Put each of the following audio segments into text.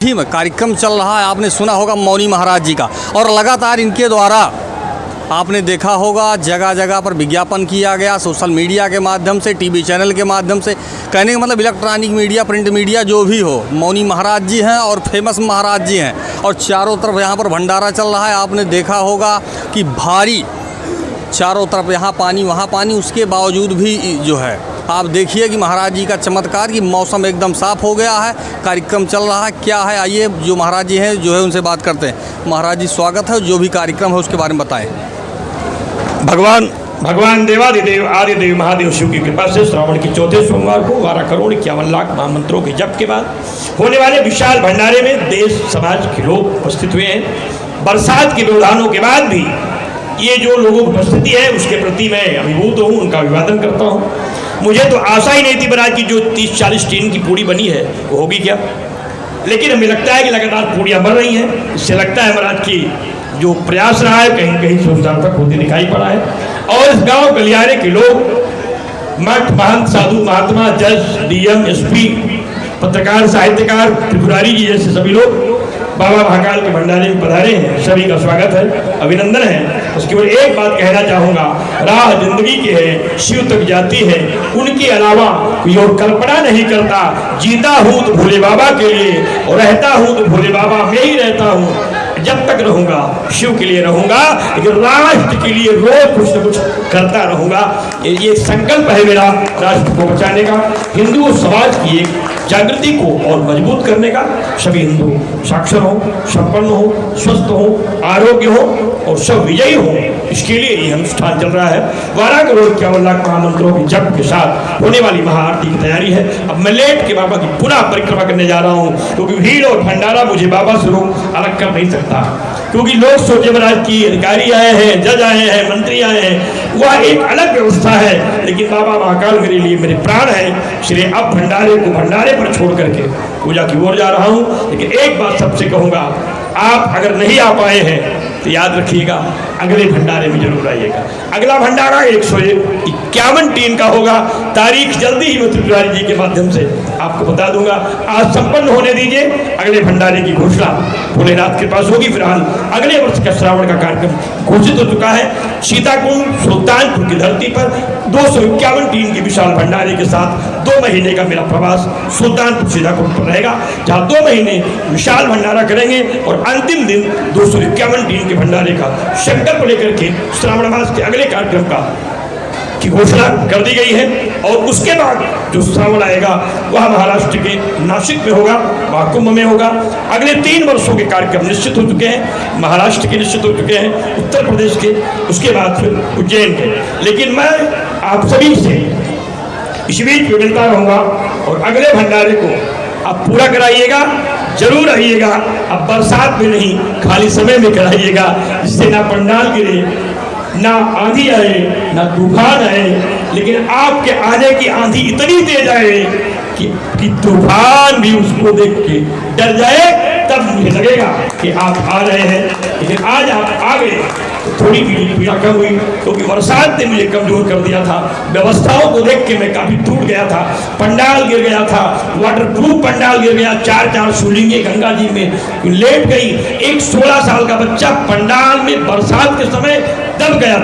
ही में कार्यक्रम चल रहा है। आपने सुना होगा मौनी महाराज जी का, और लगातार इनके द्वारा आपने देखा होगा जगह जगह पर विज्ञापन किया गया, सोशल मीडिया के माध्यम से, टीवी चैनल के माध्यम से, कहने का मतलब इलेक्ट्रॉनिक मीडिया, प्रिंट मीडिया जो भी हो, मौनी महाराज जी हैं और फेमस महाराज जी हैं। और चारों तरफ यहाँ पर भंडारा चल रहा है। आपने देखा होगा कि भारी चारों तरफ यहाँ पानी वहाँ पानी, उसके बावजूद भी जो है आप देखिए कि महाराज जी का चमत्कार कि मौसम एकदम साफ़ हो गया है, कार्यक्रम चल रहा है। क्या है, आइए जो महाराज जी हैं जो है उनसे बात करते हैं। महाराज जी स्वागत है, जो भी कार्यक्रम है उसके बारे में बताएं। भगवान देवादिदेव आदिदेव महादेव शिव की कृपा से श्रावण के चौथे सोमवार को 12,51,00,000 महामंत्रों के जप के बाद होने वाले विशाल भंडारे में देश समाज के लोग उपस्थित हुए हैं। बरसात के व्यवधानों के बाद भी ये जो लोगों की उपस्थिति है उसके प्रति मैं अभिभूत हूँ, उनका अभिवादन करता हूँ। मुझे तो आशा ही नहीं थी महाराज की जो 30-40 टीन की पूड़ी बनी है वो होगी क्या, लेकिन हमें लगता है कि लगातार पूड़ियाँ बन रही हैं। इससे लगता है महाराज की जो प्रयास रहा है कहीं कहीं सुसार्थक होते दिखाई पड़ा है। और इस गांव गलियारे के लोग, मठ, महंत, साधु, महात्मा, जज, डीएम, एसपी, पत्रकार, साहित्यकार, त्रिपुरारी जी जैसे सभी लोग बाबा महाकाल के भंडारे में पधारे हैं। सभी का स्वागत है, अभिनंदन है। उसके बाद एक बात कहना चाहूँगा, राह जिंदगी की है, शिव तक जाती है, उनके अलावा कोई और कल्पना नहीं करता। जीता हूँ तो भोले बाबा के लिए और रहता हूँ तो भोले बाबा में ही रहता हूँ। जब तक रहूँगा शिव के लिए रहूँगा, लेकिन राष्ट्र के लिए रोज कुछ न कुछ करता रहूँगा। ये संकल्प है मेरा राष्ट्र को बचाने का, हिंदू समाज की एक जागृति को और मजबूत करने का। सभी हिंदू साक्षर हो, संपन्न हो, स्वस्थ हो, आरोग्य हो और सब विजयी हो, इसके लिए ये अनुष्ठान चल रहा है। 12,51,00,000 महामंत्रों के जप के साथ होने वाली महाआरती की तैयारी है। अब मैं लेट के बाबा की पुनः परिक्रमा करने जा रहा हूँ, क्योंकि भीड़ और भंडारा मुझे बाबा से रोक अलग कर नहीं सकता। क्योंकि लोग सोचे महाराज की अधिकारी आए हैं, जज आए हैं, मंत्री आए हैं, वह एक अलग व्यवस्था है। लेकिन बाबा महाकाल मेरे लिए मेरे प्राण है, इसलिए अब भंडारे को भंडारे पर छोड़ करके पूजा की ओर जा रहा हूँ। लेकिन एक बात सबसे कहूँगा, आप अगर नहीं आ पाए हैं तो याद रखिएगा अगले भंडारे में जरूर आइएगा। अगला भंडारा 151 टीन का होगा। तारीख जल्दी ही मैं त्रिपुरारी जी के माध्यम से आपको बता दूंगा। आज संपन्न होने दीजिए, अगले भंडारे की घोषणा भोलेनाथ के पास होगी। फिलहाल अगले वर्ष का श्रावण का कार्यक्रम घोषित हो चुका है। सीताकुंड सुल्तानपुर की धरती पर 251 टीन के विशाल भंडारे के साथ 2 महीने का मेरा प्रवास सुल्तानपुर सीताकुंड पर रहेगा, जहाँ 2 महीने विशाल भंडारा करेंगे और अंतिम दिन 251 टीन के भंडारे का संकल्प लेकर के श्रावण मास के अगले कार्यक्रम की घोषणा कर दी गई है। और उसके बाद जो श्रावण आएगा वह महाराष्ट्र के नासिक में होगा, महाकुंभ में होगा। अगले 3 वर्षों के कार्यक्रम निश्चित हो चुके हैं, महाराष्ट्र के निश्चित हो चुके हैं, उत्तर प्रदेश के, उसके बाद फिर उज्जैन के। लेकिन मैं आप सभी से इस बीच मिलता रहूँगा और अगले भंडारे को आप पूरा कराइएगा, जरूर आइएगा। अब बरसात में नहीं, खाली समय में कराइएगा, जिससे ना पंडाल गिरे, ना आंधी आए, ना तूफान आए। लेकिन आपके आने की आंधी इतनी तेज आए कि तूफान भी उसको देख के डर जाए, तब मुझे लगेगा कि आप आ रहे हैं। लेकिन आज आप आ गए तो थोड़ी पीड़ा कम हुई, क्योंकि बरसात ने मुझे कमजोर कर दिया था। व्यवस्थाओं को देख के मैं काफी टूट गया था। पंडाल गिर गया था, वाटरप्रूफ पंडाल गिर गया, 4-4 शिवलिंगे गंगा जी में लेट गई। एक 16 साल का बच्चा पंडाल में बरसात के समय दब गया।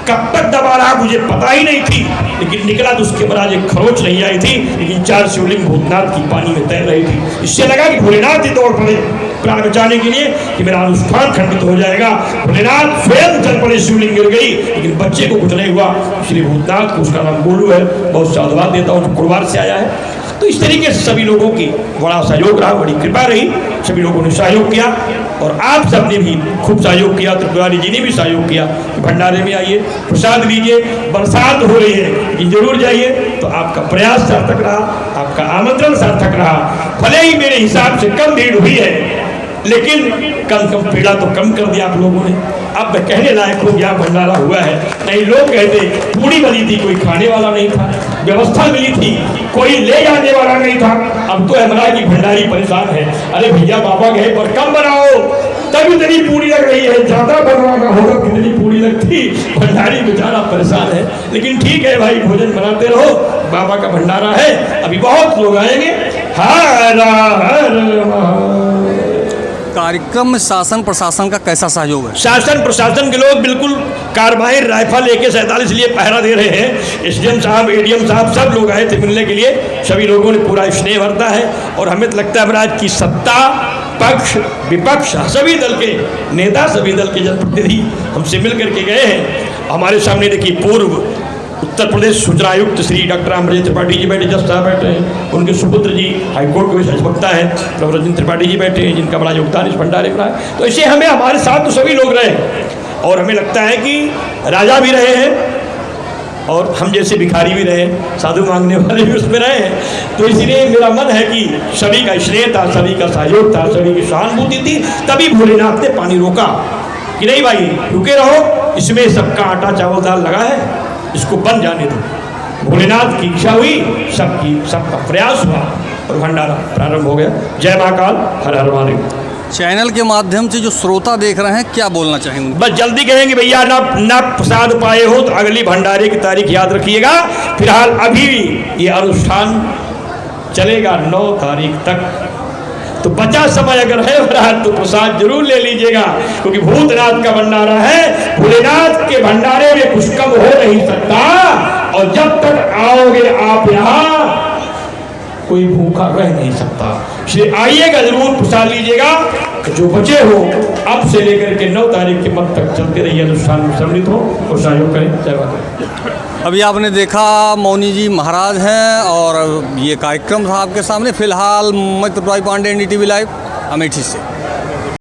कब तक दबा रहा मुझे पता ही नहीं थी, लेकिन निकला तो उसके बाद एक खरोच नहीं आई थी, लेकिन 4 शिवलिंग भूतनाथ की पानी में तैर रही थी। इससे लगा कि भोलेनाथ ही दौड़ पड़े प्राण बचाने के लिए कि मेरा अनुष्ठान खंडित हो जाएगा। भोलेनाथ स्वयं चल पड़े, शिवलिंग गिर गई, लेकिन बच्चे को कुछ नहीं हुआ। श्री भूतनाथ को, उसका नाम गोलू है, बहुत साधुवाद देता हूँ, कुरवार से आया है। तो इस तरीके से सभी लोगों की बड़ा सहयोग रहा, बड़ी कृपा रही, सभी लोगों ने सहयोग किया और आप सब ने भी खूब सहयोग किया। त्रिपुरारी जी ने भी सहयोग किया कि भंडारे में आइए, प्रसाद लीजिए। बरसात हो रही है लेकिन जरूर जाइए, तो आपका प्रयास सार्थक रहा, आपका आमंत्रण सार्थक रहा। भले ही मेरे हिसाब से कम भीड़ हुई है, लेकिन कम पीड़ा तो कम कर दिया आप लोगों ने। अब कहने लायक हो गया भंडारा हुआ है। नहीं, लोग कहते पूड़ी बनी थी, कोई खाने वाला नहीं था, व्यवस्था मिली थी, कोई ले जाने वाला नहीं था। अब तो हमारा की भंडारी परेशान है, अरे भैया बाबा गए पर कम बनाओ, तभी इतनी पूरी लग रही है, ज्यादा बनवाना होगा कितनी पूरी लगती। भंडारी बेचारा परेशान है, लेकिन ठीक है भाई, भोजन बनाते रहो, बाबा का भंडारा है, अभी बहुत लोग आएंगे। हर हर महादेव। कार्यक्रम में शासन प्रशासन का कैसा सहयोग है? शासन प्रशासन के लोग बिल्कुल कारवाई राइफल AK-47 लिए पहरा दे रहे हैं। SDM साहब, ADM साहब सब लोग आए थे मिलने के लिए। सभी लोगों ने पूरा स्नेह बरता है और हमें तो लगता है महाराज की सत्ता पक्ष विपक्ष सभी दल के नेता, सभी दल के जनप्रतिनिधि हमसे मिल करके गए हैं। हमारे सामने देखिए पूर्व उत्तर प्रदेश सूचना आयुक्त श्री डॉक्टर अमरजीत त्रिपाठी जी बैठे, जज साहब बैठे हैं, उनके सुपुत्र जी हाईकोर्ट के अधिवक्ता हैं डॉक्टर रजनीश त्रिपाठी जी बैठे हैं, जिनका बड़ा योगदान इस भंडारे में रहा है। तो इसे हमें हमारे साथ तो सभी लोग रहे और हमें लगता है कि राजा भी रहे हैं और हम जैसे भिखारी भी रहे, साधु मांगने वाले भी उसमें रहे हैं। तो इसलिए मेरा मन है कि सभी का स्नेह था, सभी का सहयोग था, सभी की सहानुभूति थी, तभी भोलेनाथ ने पानी रोका कि नहीं भाई रुके रहो, इसमें सबका आटा चावल दाल लगा है, इसको बन जाने दो। भोलेनाथ की इच्छा हुई, सबका प्रयास हुआ और भंडारा प्रारंभ हो गया। जय महाकाल, हर हर महादेव। चैनल के माध्यम से जो श्रोता देख रहे हैं क्या बोलना चाहेंगे? बस जल्दी कहेंगे भैया ना प्रसाद पाए हो तो अगली भंडारे की तारीख याद रखिएगा। फिलहाल अभी ये अनुष्ठान चलेगा 9 तारीख तक, तो बचा समय अगर है महाराज तो प्रसाद जरूर ले लीजिएगा, क्योंकि भूतनाथ का भंडारा है। भोलेनाथ के भंडारे में कुछ कम हो नहीं सकता और जब तक आओगे आप यहाँ कोई भूखा रह नहीं सकता। इसलिए आइएगा जरूर, प्रसाद लीजिएगा। जो बचे हो अब से लेकर के 9 तारीख के मत तक चलते रहिए, अनुष्ठान में सम्मिलित हो और सहयोग करें। जय माता। अभी आपने देखा मौनी जी महाराज हैं और ये कार्यक्रम था आपके सामने। फिलहाल मैं त्रिपुरारी पांडे, NDTV लाइव, अमेठी से।